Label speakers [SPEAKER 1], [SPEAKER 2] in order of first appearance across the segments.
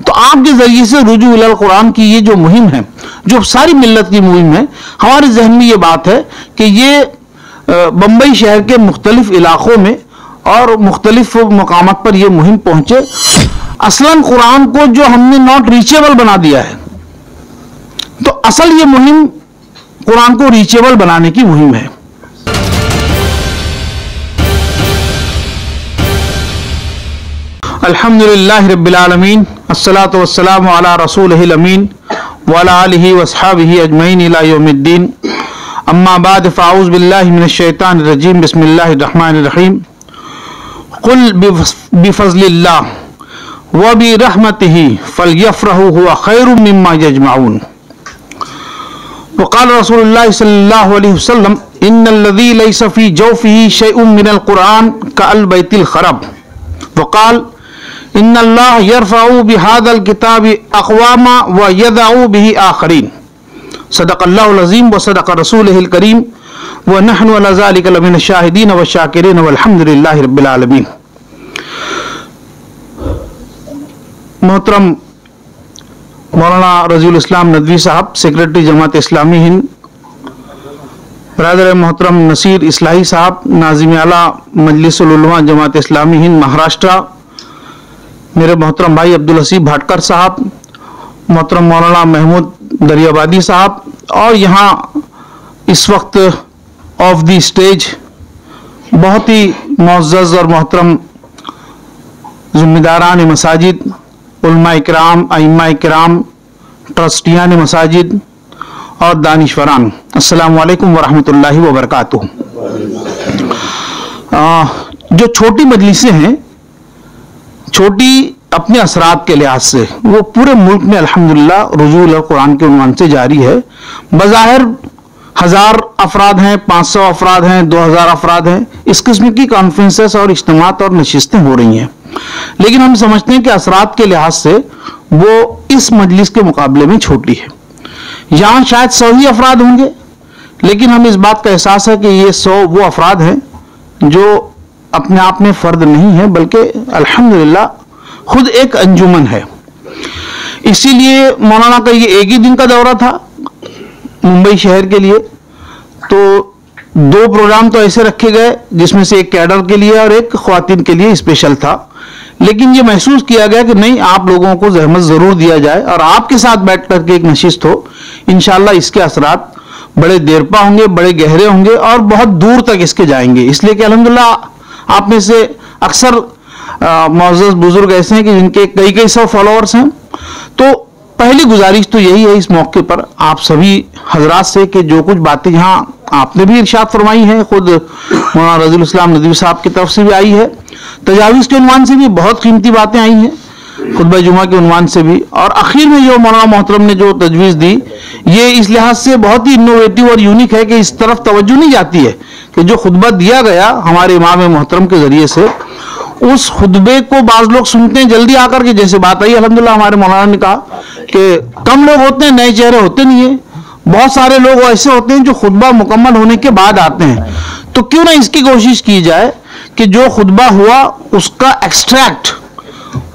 [SPEAKER 1] तो आपके जरिए से रुजू इलल कुरान की ये जो मुहिम है, जो सारी मिल्लत की मुहिम है, हमारे जहन में ये बात है कि ये बंबई शहर के मुख्तलिफ इलाकों में और मुख्तलिफ मकामात पर यह मुहिम पहुंचे। असलन कुरान को जो हमने नॉट रीचेबल बना दिया है, तो असल ये मुहिम कुरान को रीचेबल बनाने की मुहिम है। अल्हम्दुलिल्लाहि रब्बिल आलमीन, अस्सलातु वस्सलामु अला रसूलिहिल अमीन व अला आलिहि व अस्हाबिहि अजमईन इला यौमिद्दीन। अम्मा बाद फ़अऊज़ु बिल्लाहि मिनश शैतानिर रजीम, बिस्मिल्लाहिर रहमानिर रहीम। कुल बिफ़ज़लिल्लाह व बिरहमतिहि फ़लयफ़रहू हुवा खैरुम मिम्मा यजमऊन। वक़ाल रसूलुल्लाह सल्लल्लाहु अलैहि वसल्लम इन्नल्लज़ी लैसा फ़ी जौफ़िही शैउन मिनल कुरान कअल बैतिल खरब। वक़ाल इन्नल्लाह यरफ़अु बिहाज़ल किताबि अक़वामा व यदअु बिही आख़रीन। सदक़ल्लाहुल अज़ीम व सदक़ रसूलुहुल करीम व नहनु अला ज़ालिका लमिनश शाहिदीन व शाकिरीन वल्हम्दुलिल्लाहि रब्बिल आलमीन। मोहतरम मौलाना रज़ीउल इस्लाम नदवी साहब, सेक्रेटरी जमात इस्लामी हिंद, ब्रदर मोहतरम नसीर इस्लाही साहब, नाज़िम आला मजलिसुल उलमा जमात इस्लामी हिंद महाराष्ट्र, मेरे मोहतरम भाई अब्दुल हसीब भाटकर साहब, मोहतरम मौलाना महमूद दरियाबादी साहब, और यहाँ इस वक्त ऑफ द स्टेज बहुत ही मुअज़्ज़ज़ और मोहतरम ज़िम्मेदारान मसाजिद, उलमा इकराम, अइम्मा इकराम, ट्रस्टियान मसाजिद और दानिश्वरान, अस्सलामु अलैकुम वरहमतुल्लाहि वबरकातुहू। जो छोटी मजलिसें हैं, छोटी अपने असरात के लिहाज से, वो पूरे मुल्क में अल्हम्दुलिल्लाह रुजू इलल कुरान के उन्वान से जारी है। बज़ाहिर 1000 अफराद हैं, 500 अफराद हैं, 2000 अफराद हैं, इस किस्म की कॉन्फ्रेंसेस और इज्तिमात और नशिस्तें हो रही हैं, लेकिन हम समझते हैं कि असरात के लिहाज से वो इस मजलिस के मुकाबले में छोटी है। यहाँ शायद 100 ही अफराद होंगे, लेकिन हमें इस बात का एहसास है कि ये 100 वो अफराद हैं जो अपने आप में फर्द नहीं है, बल्कि अल्हम्दुलिल्लाह खुद एक अंजुमन है। इसीलिए मौलाना का ये एक ही दिन का दौरा था मुंबई शहर के लिए, तो 2 प्रोग्राम तो ऐसे रखे गए जिसमें से एक कैडर के लिए और एक ख्वातीन के लिए स्पेशल था, लेकिन ये महसूस किया गया कि नहीं, आप लोगों को जहमत जरूर दिया जाए और आपके साथ बैठ करके एक नशिस्त हो। इंशाअल्लाह इसके असरात बड़े देरपा होंगे, बड़े गहरे होंगे और बहुत दूर तक इसके जाएंगे, इसलिए कि अल्हम्दुलिल्लाह आप में से अक्सर मुअज़्ज़ज़ बुजुर्ग ऐसे हैं कि जिनके कई कई 100 फॉलोअर्स हैं। तो पहली गुजारिश तो यही है इस मौके पर आप सभी हजरात से कि जो कुछ बातें यहाँ आपने भी इरशाद फरमाई है, खुद मौलाना रज़ीउल इस्लाम नदवी साहब की तरफ से भी आई है, तजावीज़ के उन्वान से भी बहुत कीमती बातें आई हैं, खुतबा जुमा के उन्वान से भी, और आखिर में जो मौलाना मोहतरम ने जो तजवीज़ दी, ये इस लिहाज से बहुत ही इनोवेटिव और यूनिक है कि इस तरफ तवज्जो नहीं जाती है कि जो खुतबा दिया गया हमारे इमाम मोहतरम के जरिए से, उस खुतबे को बाज लोग सुनते हैं जल्दी आकर के, जैसे बात आई अल्हम्दुलिल्लाह हमारे मौलाना ने कहा कि कम लोग होते हैं, नए चेहरे होते नहीं है, बहुत सारे लोग ऐसे होते हैं जो खुतबा मुकम्मल होने के बाद आते हैं। तो क्यों ना इसकी कोशिश की जाए कि जो खुतबा हुआ उसका एक्सट्रैक्ट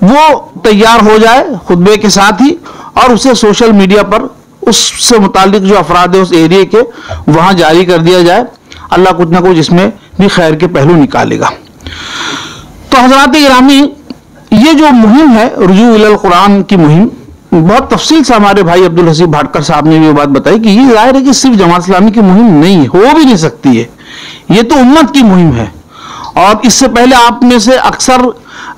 [SPEAKER 1] वो तैयार हो जाए खुतबे के साथ ही, और उसे सोशल मीडिया पर उससे मुतालिक जो अफराद है उस एरिया के वहां जारी कर दिया जाए। अल्लाह कुछ ना कुछ इसमें भी खैर के पहलू निकालेगा। तो हज़रात गिरामी, ये जो मुहिम है रुजू इलल कुरान की मुहिम, बहुत तफसील से हमारे भाई अब्दुल हसीब भाटकर साहब ने भी बात बताई कि ये जाहिर है कि सिर्फ जमात इस्लामी की मुहिम नहीं, हो भी नहीं सकती है, ये तो उम्मत की मुहिम है। और इससे पहले आप में से अक्सर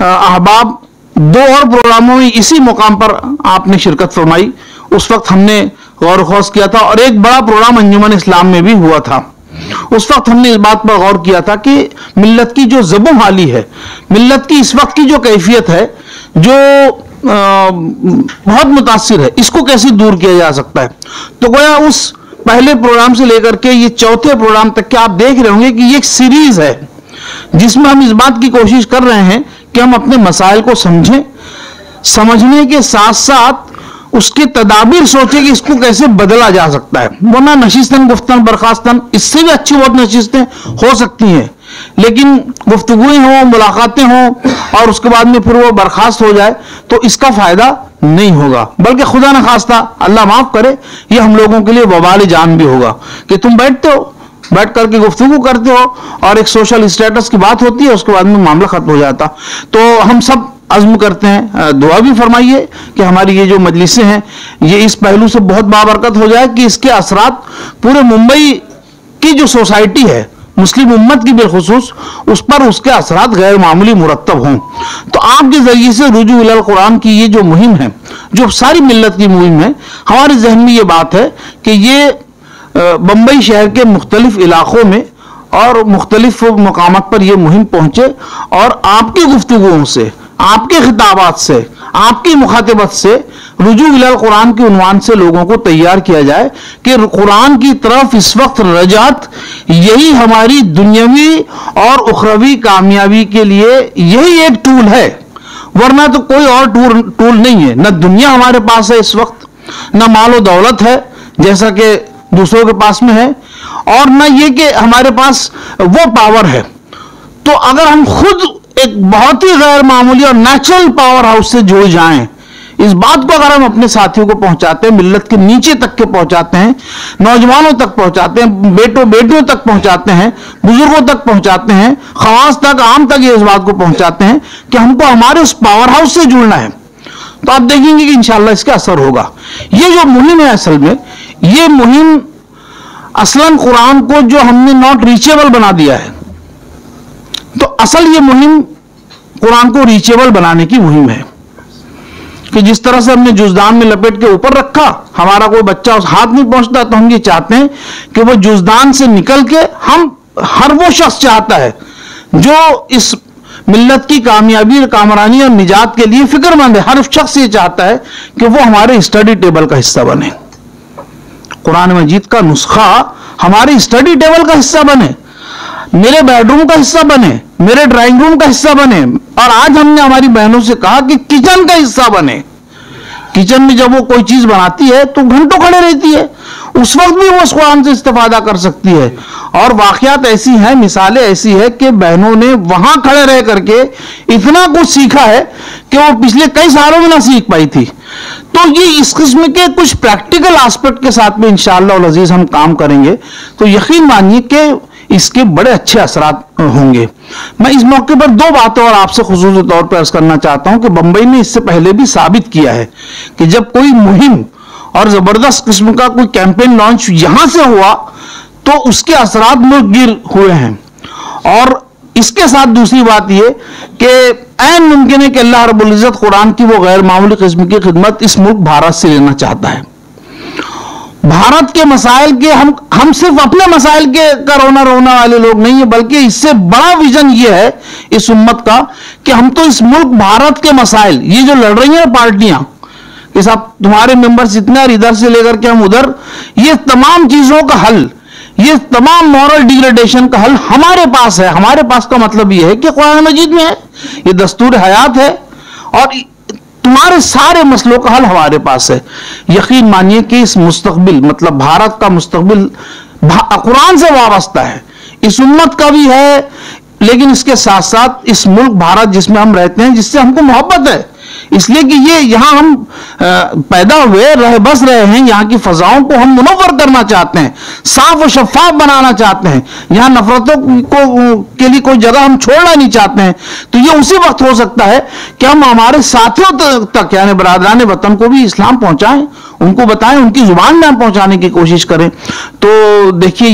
[SPEAKER 1] अहबाब 2 और प्रोग्रामों में इसी मुकाम पर आपने शिरकत फरमाई, उस वक्त हमने गौर खौस किया था, और एक बड़ा प्रोग्राम अंजुमन इस्लाम में भी हुआ था। उस वक्त हमने इस बात पर गौर किया था कि मिल्लत की जो ज़बो हाली है, मिल्लत की इस वक्त की जो कैफियत है, जो बहुत मुतासिर है, इसको कैसे दूर किया जा सकता है। तो गोया उस पहले प्रोग्राम से लेकर के ये चौथे प्रोग्राम तक के आप देख रहे होंगे कि ये एक सीरीज है जिसमें हम इस बात की कोशिश कर रहे हैं कि हम अपने मसाइल को समझें, समझने के साथ साथ उसके तदाबीर सोचे कि इसको कैसे बदला जा सकता है। वरना नशिस्तन गुफ्तन बर्खास्तन, इससे भी अच्छी बहुत नशिस्तें हो सकती हैं, लेकिन गुफ्तगुएं हों, मुलाकातें हों और उसके बाद में फिर वो बर्खास्त हो जाए, तो इसका फायदा नहीं होगा, बल्कि खुदा न खास्ता, अल्लाह माफ करे, ये हम लोगों के लिए वबाल जान भी होगा कि तुम बैठते हो, बैठ करके गुफ्तगू करते हो और एक सोशल स्टेटस की बात होती है, उसके बाद में मामला खत्म हो जाता। तो हम सब अज़्म करते हैं, दुआ भी फरमाइए कि हमारी ये जो मजलिसें हैं ये इस पहलू से बहुत बाबरकत हो जाए कि इसके असरात पूरे मुंबई की जो सोसाइटी है, मुस्लिम उम्मत की बिलखुसूस, उस पर उसके असरात गैर मामूली मुरत्तब हों। तो आपके जरिए से रुजू इलल कुरान की ये जो मुहिम है, जो सारी मिल्लत की मुहिम है, हमारे जहन में ये बात है कि ये बम्बई शहर के मुख्तलिफ इलाकों में और मुख्तलिफ मकामात पर यह मुहिम पहुंचे और आपकी गुफ्तगुओं से, आपके खिताबात से, आपकी मुखातिबत से रुजू इलल कुरान के उन्वान से लोगों को तैयार किया जाए कि कुरान की तरफ इस वक्त रजात, यही हमारी दुनियावी और उखरवी कामयाबी के लिए यही एक टूल है, वरना तो कोई और टूल नहीं है। न दुनिया हमारे पास है इस वक्त, न मालो दौलत है जैसा कि दूसरों के पास में है, और न ये कि हमारे पास वो पावर है। तो अगर हम खुद एक बहुत ही गैर मामूली और नेचुरल पावर हाउस से जुड़ जाएं, इस बात को अगर हम अपने साथियों को पहुंचाते हैं, मिल्लत के नीचे तक के पहुंचाते हैं, नौजवानों तक पहुंचाते हैं, बेटों बेटियों तक पहुंचाते हैं, बुजुर्गों तक पहुंचाते हैं, खवास तक, आम तक ये इस बात को पहुंचाते हैं कि हमको हमारे उस पावर हाउस से जुड़ना है, तो आप देखेंगे कि इंशाअल्लाह इसका असर होगा। ये जो मुहिम है, असल में ये मुहिम असलन कुरान को जो हमने नॉट रीचेबल बना दिया है, तो असल ये मुहिम कुरान को रीचेबल बनाने की मुहिम है कि जिस तरह से हमने जुज़दान में लपेट के ऊपर रखा, हमारा कोई बच्चा उस हाथ नहीं पहुंचता, तो हम ये चाहते हैं कि वो जुज़दान से निकल के, हम हर वो शख्स चाहता है जो इस मिल्लत की कामयाबी और कामरानी और निजात के लिए फिक्रमंद है, हर शख्स ये चाहता है कि वो हमारे स्टडी टेबल का हिस्सा बने, कुरान मजीद का नुस्खा हमारे स्टडी टेबल का हिस्सा बने, मेरे बेडरूम का हिस्सा बने, मेरे ड्राइंग रूम का हिस्सा बने, और आज हमने हमारी बहनों से कहा कि किचन का हिस्सा बने। किचन में जब वो कोई चीज बनाती है तो घंटों खड़े रहती है, उस वक्त भी वो उस कुरान से इस्तेफादा कर सकती है। और वाकयात ऐसी हैं, मिसालें ऐसी है कि बहनों ने वहां खड़े रह करके इतना कुछ सीखा है कि वो पिछले कई सालों में ना सीख पाई थी। तो ये इस किस्म के कुछ प्रैक्टिकल एस्पेक्ट के साथ में इंशाअल्लाह अल अजीज हम काम करेंगे तो यकीन मानिए कि इसके बड़े अच्छे असरात होंगे। मैं इस मौके पर दो बातें और आपसे खुसूसी तौर पर अर्ज करना चाहता हूं कि बंबई ने इससे पहले भी साबित किया है कि जब कोई मुहिम और जबरदस्त किस्म का कोई कैंपेन लॉन्च यहां से हुआ तो उसके असरात मुल्क गिर हुए हैं। और इसके साथ दूसरी बात यह कि ऐन मुमकिन है कि अल्लाह रब्बुल इज्जत कुरान की वो गैर मामूली किस्म की खिदमत इस मुल्क भारत से लेना चाहता है। भारत के मसाइल के हम सिर्फ अपने मसाइल के का रोना वाले लोग नहीं है, बल्कि इससे बड़ा विजन ये है इस उम्मत का कि हम तो इस मुल्क भारत के मसाइल, ये जो लड़ रही है पार्टियां कि साहब तुम्हारे मेंबर्स इतने और इधर से लेकर के हम उधर, ये तमाम चीजों का हल, ये तमाम मॉरल डिग्रेडेशन का हल हमारे पास है। हमारे पास का मतलब यह है कि कुरान मजीद में है, ये दस्तूर हयात है और तुम्हारे सारे मसलों का हल हमारे पास है। यकीन मानिए कि इस मुस्तकबिल, मतलब भारत का मुस्तकबिल कुरान से वाबस्ता है, इस उम्मत का भी है, लेकिन इसके साथ साथ इस मुल्क भारत जिसमें हम रहते हैं, जिससे हमको मोहब्बत है, इसलिए कि ये यहां हम पैदा हुए, रह बस रहे हैं, यहां की फजाओं को हम मुनव्वर करना चाहते हैं, साफ और शफाफ बनाना चाहते हैं, यहां नफरतों को के लिए कोई जगह हम छोड़ना नहीं चाहते हैं। तो ये उसी वक्त हो सकता है कि हम हमारे साथियों तक यानी बरादरान वतन को भी इस्लाम पहुंचाएं, उनको बताएं, उनकी जुबान में हम पहुंचाने की कोशिश करें। तो देखिए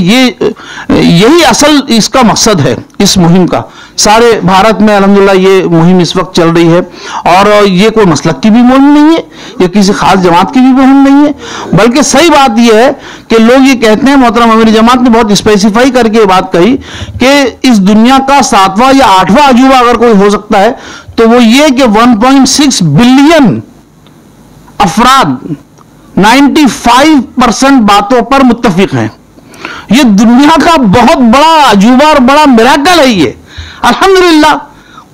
[SPEAKER 1] यही असल इसका मकसद है इस मुहिम का। सारे भारत में अल्हम्दुलिल्लाह ये मुहिम इस वक्त चल रही है और ये कोई मसलक की भी मुहिम नहीं है, ये किसी खास जमात की भी मुहिम नहीं है, बल्कि सही बात यह है कि लोग ये कहते हैं, मोहतरम अमीर जमात ने बहुत स्पेसिफाई करके ये बात कही कि इस दुनिया का 7वां या 8वां अजूबा अगर कोई हो सकता है तो वो ये कि 1.6 बिलियन अफराद 95% बातों पर मुत्तफिक हैं। ये दुनिया का बहुत बड़ा अजूबा और बड़ा मिराकल है ये। अल्हम्दुलिल्लाह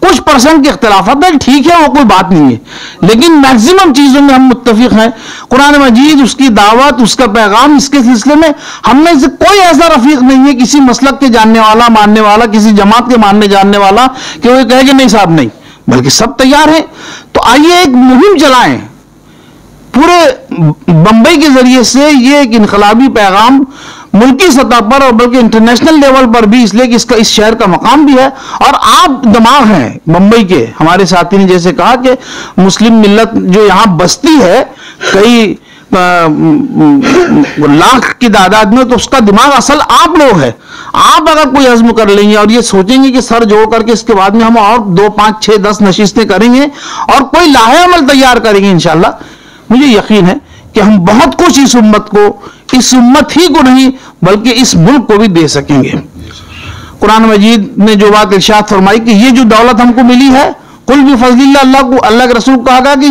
[SPEAKER 1] कुछ परसेंट के इख्तिलाफात है, ठीक है, वो कोई बात नहीं है, लेकिन मैक्सिमम चीजों में हम मुत्तफिक हैं। कुरान मजीद, उसकी दावत, उसका पैगाम, इसके सिलसिले में हम में से कोई ऐसा रफीक नहीं है, किसी मसलक के जानने वाला, मानने वाला, किसी जमात के मानने जानने वाला कि वो कहे कि नहीं साहब नहीं, बल्कि सब तैयार हैं। तो आइए एक मुहिम चलाएं, पूरे बंबई के जरिए से ये एक इनकलाबी पैगाम मुल्की सतह पर और बल्कि इंटरनेशनल लेवल पर भी, इसलिए कि इसका इस शहर का मकाम भी है और आप दिमाग हैं बंबई के। हमारे साथी ने जैसे कहा कि मुस्लिम मिल्लत जो यहां बसती है कई लाख की तादाद में, तो उसका दिमाग असल आप लोग है। आप अगर कोई अज़्म कर लेंगे और ये सोचेंगे कि सर जोड़ करके इसके बाद में हम और 2, 5, 6, 10 नशिस्तें करेंगे और कोई लाहे अमल तैयार करेंगे, इंशाअल्लाह मुझे यकीन है कि हम बहुत कुछ इस उम्मत को, इस उम्मत ही को नहीं बल्कि इस मुल्क को भी दे सकेंगे। कुरान मजीद ने जो बात इरशाद फरमाई कि ये जो दौलत हमको मिली है, कुल भी फजलिल्लाह, अल्लाह को, अल्लाह के रसूल कहा गया कि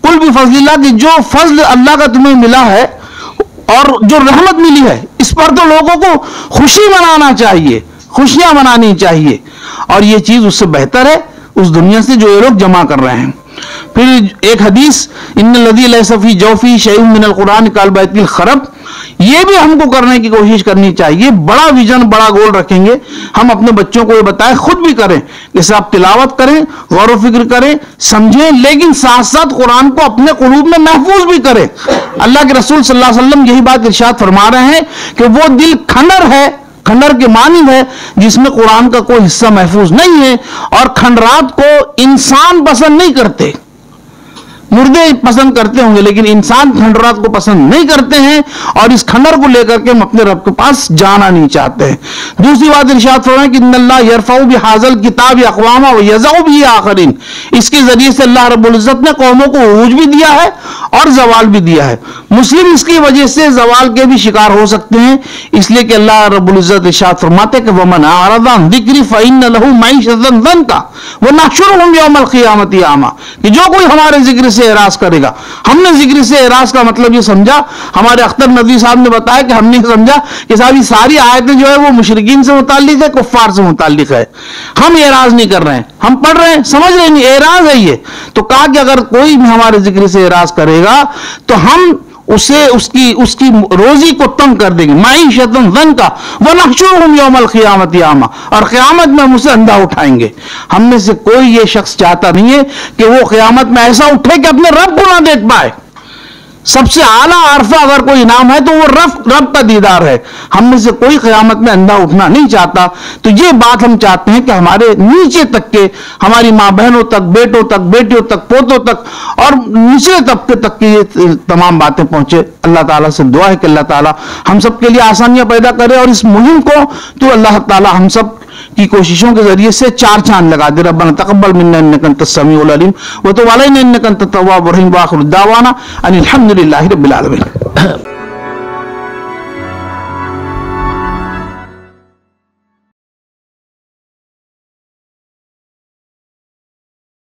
[SPEAKER 1] कुल भी फजलिल्लाह, कि जो फजल अल्लाह का तुम्हें मिला है और जो रहमत मिली है, इस पर तो लोगों को खुशी मनाना चाहिए, खुशियां मनानी चाहिए, और ये चीज उससे बेहतर है उस दुनिया से जो ये लोग जमा कर रहे हैं। फिर एक हदीस, इन्नल्लज़ी लैसा फ़ी जौफ़ी शैउन मिनल कुरान कल बैतिल खरब, ये भी हमको करने की कोशिश करनी चाहिए। बड़ा विजन, बड़ा गोल रखेंगे, हम अपने बच्चों को ये बताएं, खुद भी करें, जैसे आप तिलावत करें, गौर फिक्र करें, समझें, लेकिन साथ साथ कुरान को अपने कुलूब में महफूज भी करें। अल्लाह के रसूल सल्लल्लाहु अलैहि वसल्लम यही बात इरशाद फरमा रहे हैं कि वो दिल खंडर है, खंडर के मानिंद है, जिसमें कुरान का कोई हिस्सा महफूज नहीं है। और खंडरात को इंसान पसंद नहीं करते, मुर्दे पसंद करते होंगे, लेकिन इंसान खंडरात को पसंद नहीं करते हैं, और इस खंडर को लेकर के हम अपने रब के पास जाना नहीं चाहते हैं। दूसरी बात इरशाद फरमाया कि इन्नल्लाह यरफउ बिहाज़ल किताब अक़वामा व यज़उ बिही आखरीन, इसके जरिए से अल्लाह रब्बुल इज़्ज़त ने कौमों को उरूज भी दिया है और जवाल भी दिया है। मुस्लिम इसकी वजह से जवाल के भी शिकार हो सकते हैं, इसलिए कि अल्लाह रब्बुल इज़्ज़त इरशाद फरमाते कि वमन अअरज़ अन ज़िक्री फ़इन्न लहू मईशतन ज़ंका व नहशुरुहु यौमल क़ियामति आमा, कि जो कोई हमारे जिक्र से एराज करेगा। हमने जिक्र से एराज का मतलब ये समझा, हमारे अख्तर नदवी साहब ने बताया कि हमने समझा कि साहब ये सारी आयतें जो है वो मुशरिकीन से मुताल्लिक है, कुफ्फार से मुताल्लिक है, हम एराज नहीं कर रहे हैं, हम पढ़ रहे हैं, समझ रहे नहीं, एराज है ये। तो कहा कि अगर कोई भी हमारे जिक्र से एराज करेगा तो हम उसे उसकी रोजी को तंग कर देंगे, मईशतन ज़ंका व नहशुरुहुम यौमल क़ियामति आमा, और क़यामत में हम उसे अंधा उठाएंगे। हम में से कोई ये शख्स चाहता नहीं है कि वो क़यामत में ऐसा उठे कि अपने रब को ना देख पाए। सबसे आला आरफा अगर कोई इनाम है तो वो रब का दीदार है। हम में से कोई क़यामत में अंधा उठना नहीं चाहता। तो ये बात हम चाहते हैं कि हमारे नीचे तक के, हमारी माँ बहनों तक, बेटों तक, बेटियों तक, पोतों तक और निचले तबके तक की ये तमाम बातें पहुंचे। अल्लाह ताला से दुआ है कि अल्लाह ताला हम सब के लिए आसानियां पैदा करे, और इस मुहिम को तो अल्लाह ताला हम सब की कोशिशों के जरिए से 4 चांद लगा दे। रब्बना तक़ब्बल मिन्ना इन्नका अंतस समीउल अलीम व तुब अलैना इन्नका अंतत तव्वाबुर रहीम व आखिरु दावाना अनिल हम्दुलिल्लाहि रब्बिल आलमीन।